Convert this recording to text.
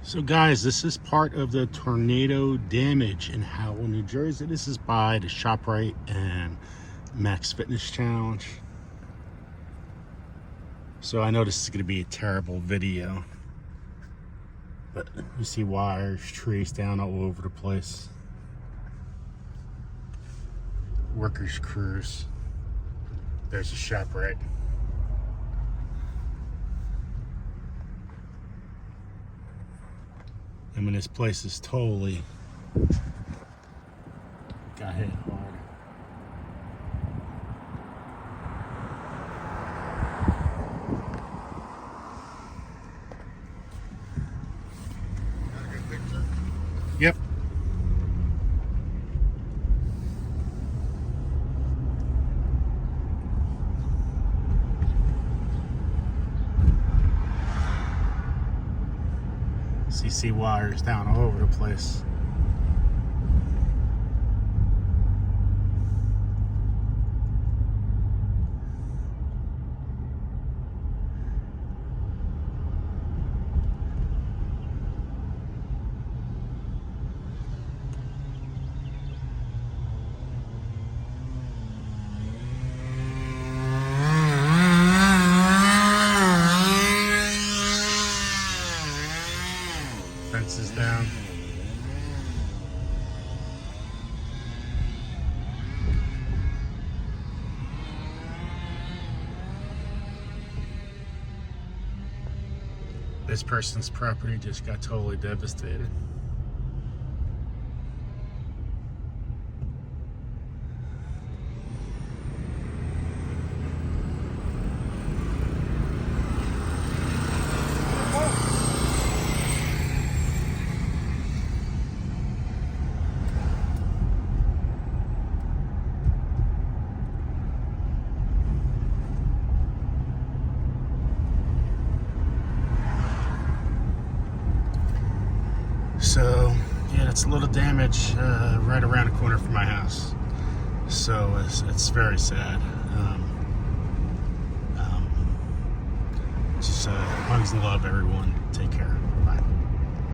So guys, this is part of the tornado damage in Howell, New Jersey. This is by the ShopRite and Max Fitness Challenge. So I know this is going to be a terrible video, but you see wires, trees down all over the place. Workers' crews. There's a ShopRite. I mean, this place is totally got hit hard. Got a good picture? Yep. CC wires down all over the place. Fences down. This person's property just got totally devastated. So, yeah, it's a little damage right around the corner from my house. So it's very sad. Just hugs and love, everyone. Take care.